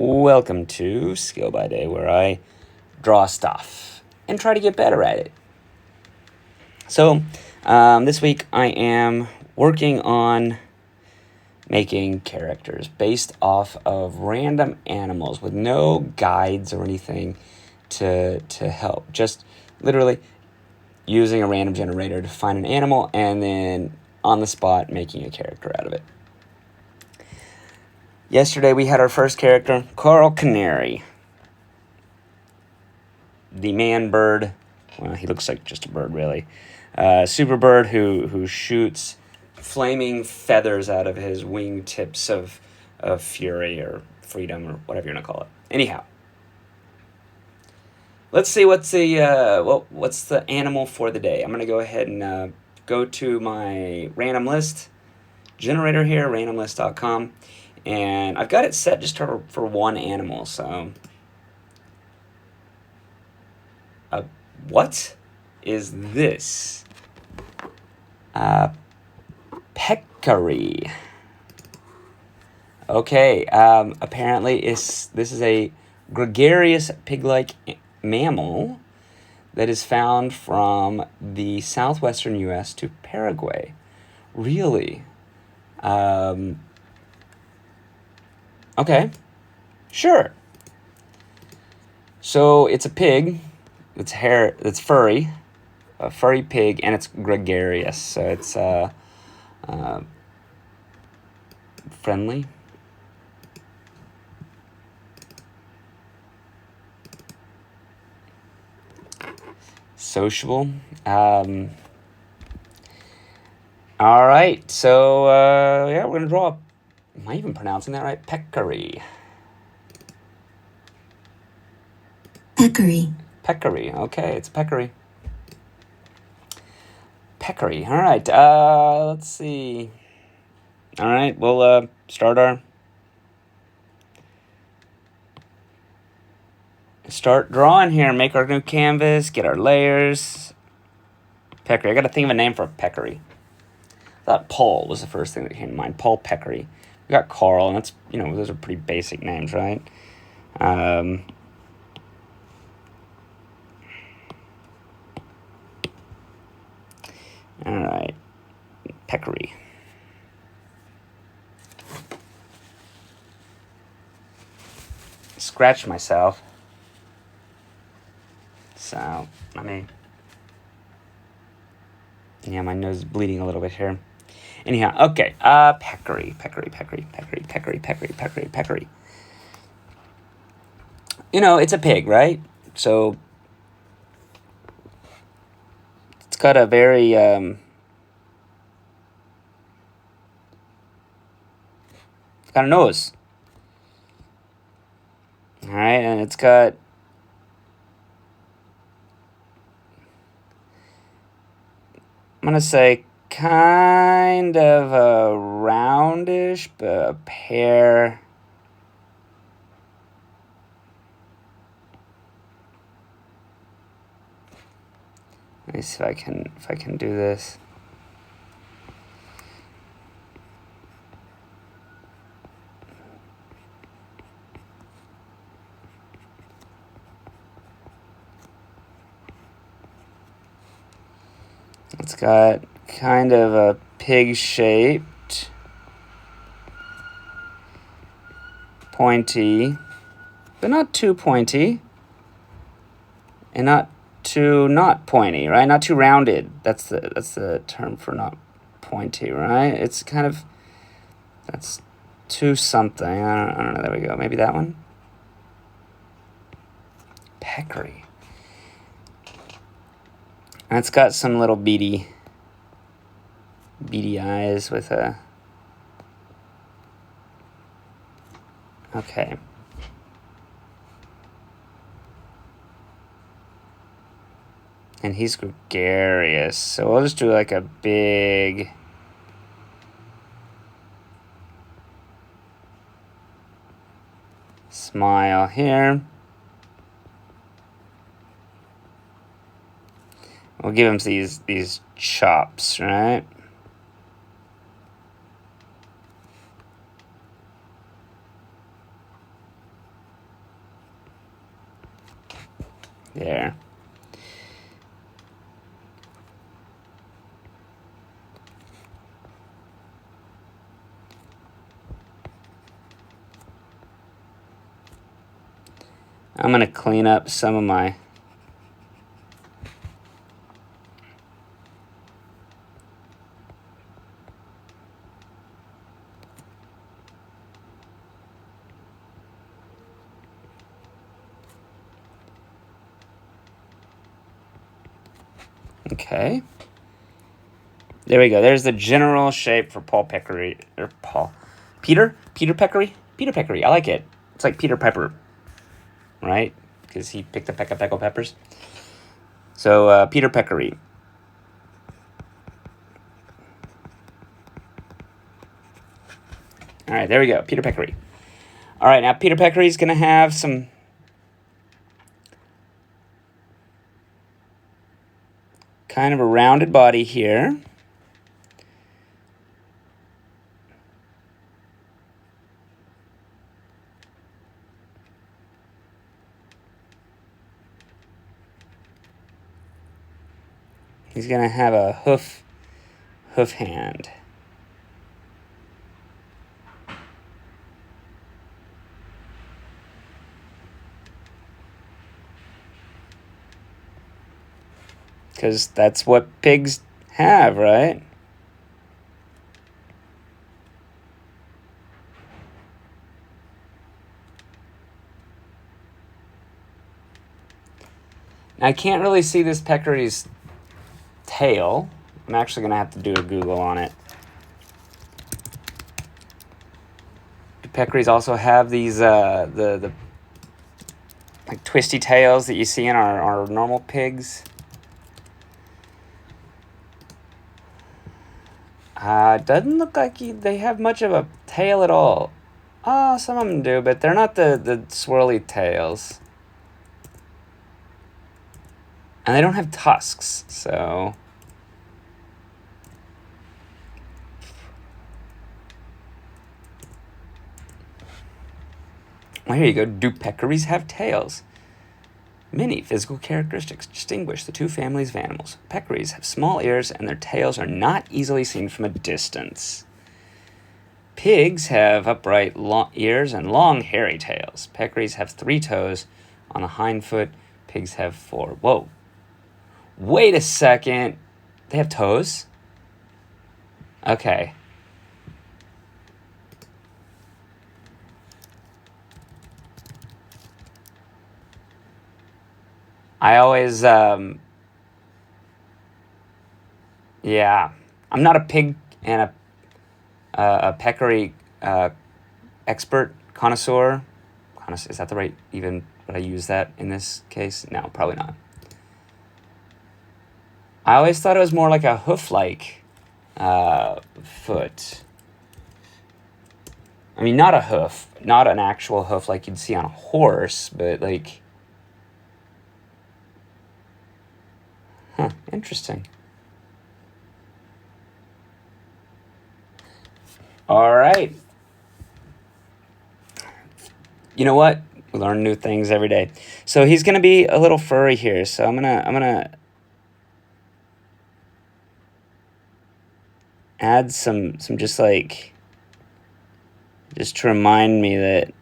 Welcome to Skill by Day, where I draw stuff and try to get better at it. So, this week I am working on making characters based off of random animals with no guides or anything to help. Just literally using a random generator to find an animal and then on the spot making a character out of it. Yesterday we had our first character, Carl Canary. The man bird. Well, he looks like just a bird, really. Super bird who shoots flaming feathers out of his wingtips of fury or freedom or whatever you want to call it. Anyhow, let's see what's the animal for the day. I'm gonna go ahead and go to my random list generator here, randomlist.com. And I've got it set just for one animal, so... what is this? Peccary. Okay, apparently this is a gregarious pig-like mammal that is found from the southwestern U.S. to Paraguay. Really? Okay, sure. So it's a pig. It's furry, a furry pig, and it's gregarious. So it's friendly. Sociable. All right. So yeah, we're gonna draw. Am I even pronouncing that right? Peccary. Peccary. Peccary. Okay, it's peccary. Peccary. All right. Let's see. All right, we'll start drawing here. Make our new canvas. Get our layers. Peccary. I got to think of a name for Peccary. I thought Paul was the first thing that came to mind. Paul Peccary. We got Carl, and that's, those are pretty basic names, right? All right, Peccary. Scratched myself. So, yeah, my nose is bleeding a little bit here. Anyhow, okay, Peccary. It's a pig, right? So, it's got a very, it's got a nose. All right, and it's got... I'm going to say kind of a roundish pear. Let me see if I can do this. It's got kind of a pig-shaped, pointy, but not too pointy, and not too not pointy, right? Not too rounded. That's the term for not pointy, right? It's kind of, that's too something. I don't know. There we go. Maybe that one. Peccary. And it's got some little beady eyes with a... Okay. And he's gregarious, so we'll just do like a big... smile here. We'll give him these chops, right? There. I'm going to clean up some of my okay. There we go. There's the general shape for Paul Peccary. Or Peter Peccary? Peter Peccary. I like it. It's like Peter Pepper, right? Because he picked the peckled peppers. So, Peter Peccary. All right, there we go. Peter Peccary. All right, now Peter Peccary is going to have some kind of a rounded body here. He's going to have a hoof hand. Because that's what pigs have, right? Now, I can't really see this peccary's tail. I'm actually going to have to do a Google on it. Do peccaries also have these, the like twisty tails that you see in our normal pigs? Doesn't look like they have much of a tail at all. Oh, some of them do, but they're not the swirly tails. And they don't have tusks, so... Well, here you go. Do peccaries have tails? Many physical characteristics distinguish the two families of animals. Peccaries have small ears, and their tails are not easily seen from a distance. Pigs have upright ears and long, hairy tails. Peccaries have 3 toes on the hind foot. Pigs have 4. Whoa. Wait a second. They have toes? Okay. I always, yeah. I'm not a pig and a peccary expert, connoisseur. Is that the right, even, would I use that in this case? No, probably not. I always thought it was more like a hoof-like foot. I mean, not a hoof, not an actual hoof like you'd see on a horse, but like... Huh, interesting. All right. You know what? We learn new things every day. So he's going to be a little furry here. So I'm going to add some just like, just to remind me that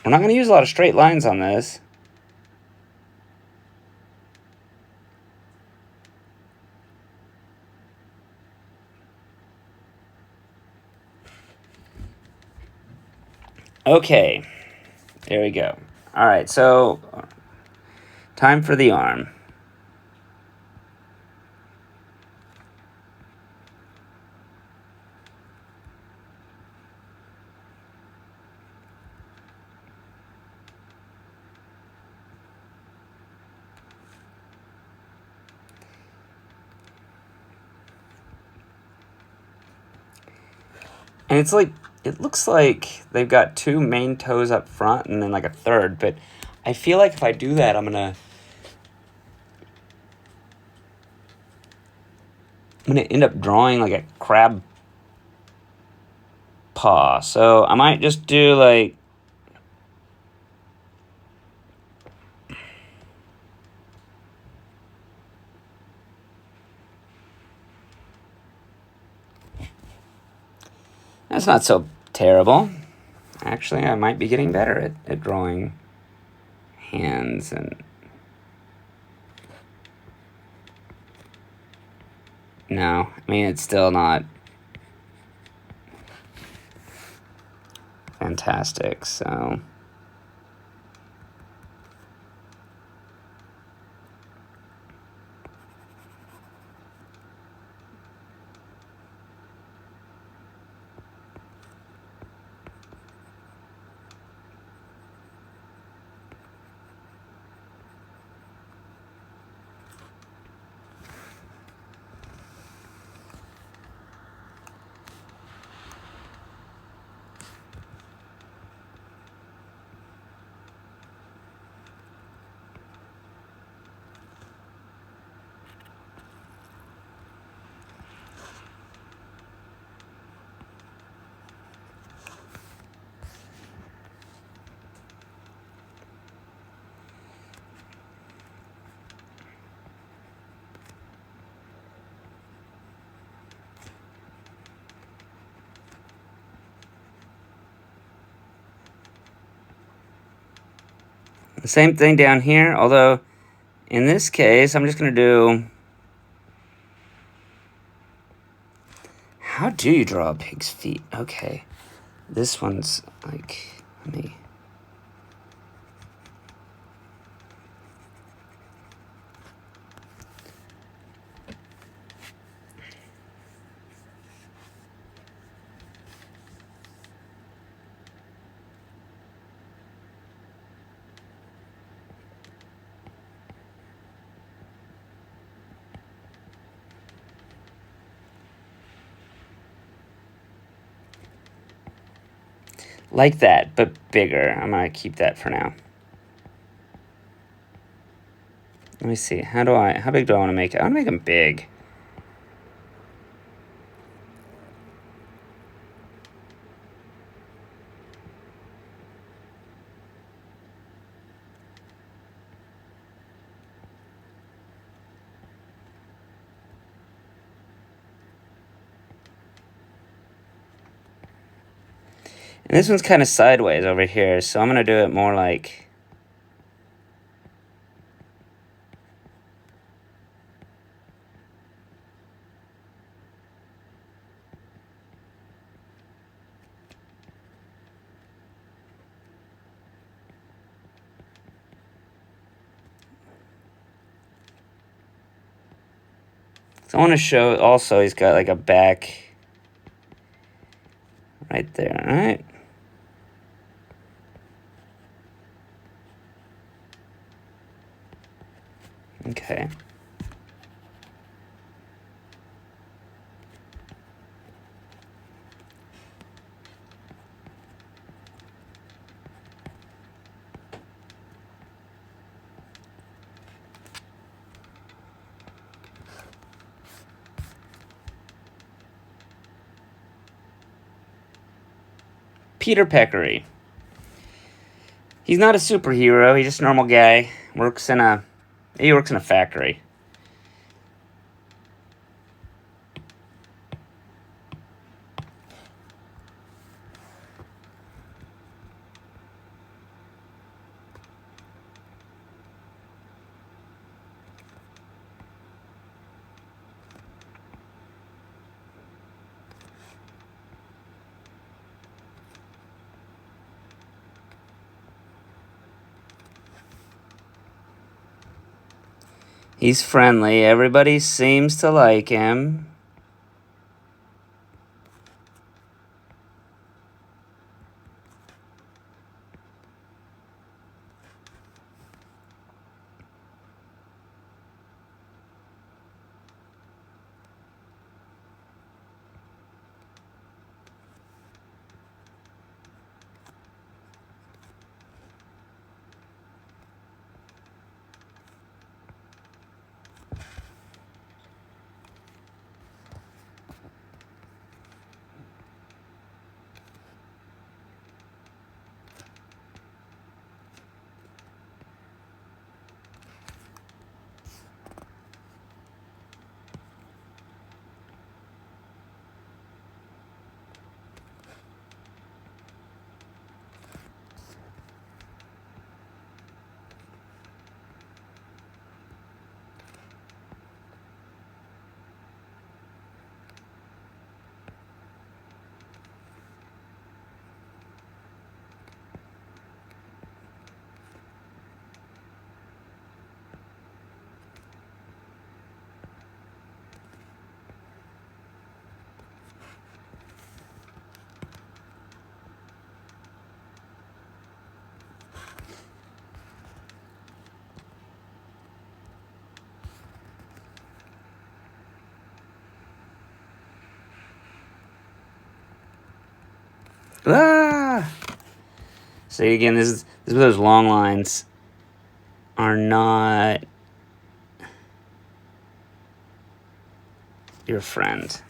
we're not going to use a lot of straight lines on this. Okay, there we go. All right, so time for the arm. And it's like, it looks like they've got 2 main toes up front and then like a third, but I feel like if I do that, I'm gonna end up drawing like a crab paw. So I might just do like, That's not so terrible. Actually, I might be getting better at drawing hands and... No, I mean, it's still not fantastic, so... The same thing down here, although in this case, I'm just going to do... How do you draw a pig's feet? Okay. This one's like... Let me... Like that, but bigger. I'm going to keep that for now. Let me see. How big do I want to make it? I want to make them big. And this one's kind of sideways over here, so I'm going to do it more like... So I want to show also he's got like a back right there, all right? Okay. Peter Peccary. He's not a superhero. He's just a normal guy. He works in a factory. He's friendly. Everybody seems to like him. Ah! See, again, this is where those long lines are not your friend.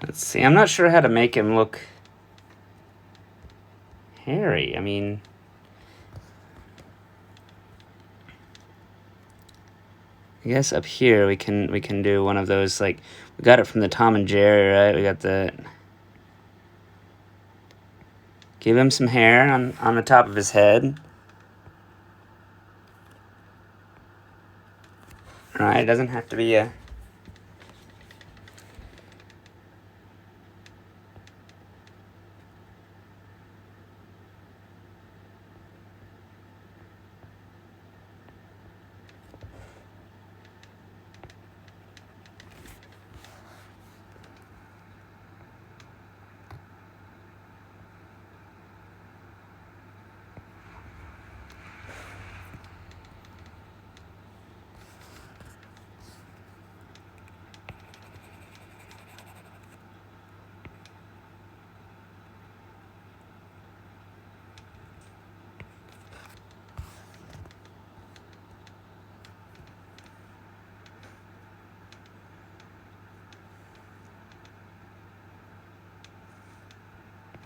Let's see. I'm not sure how to make him look hairy. I mean, I guess up here we can do one of those, like, we got it from the Tom and Jerry, right? We got the, give him some hair on the top of his head. Right? It doesn't have to be a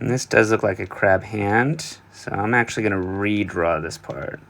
and this does look like a crab hand, so I'm actually going to redraw this part.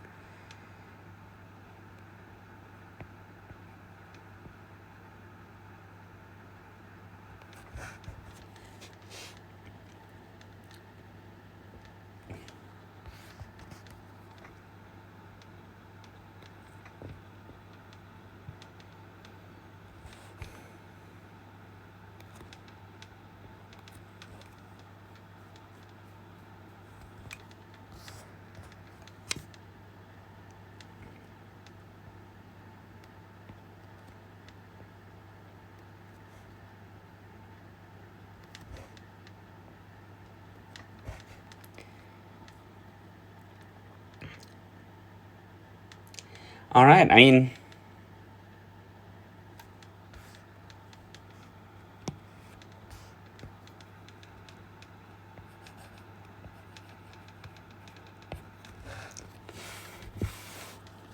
All right, I mean,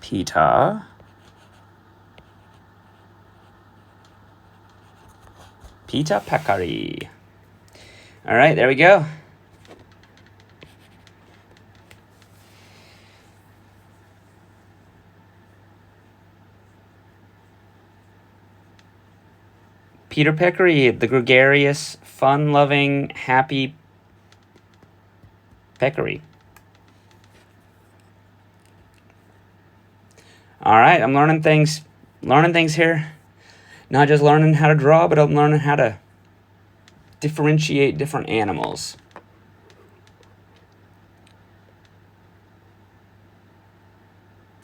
Peter Peccary. All right, there we go. Peter Peccary, the gregarious, fun-loving, happy Peccary. All right, I'm learning things here. Not just learning how to draw, but I'm learning how to differentiate different animals.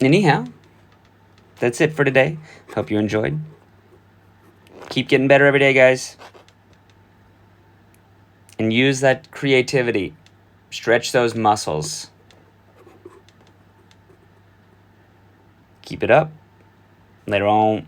Anyhow, that's it for today. Hope you enjoyed. Keep getting better every day, guys. And use that creativity. Stretch those muscles. Keep it up. Later on.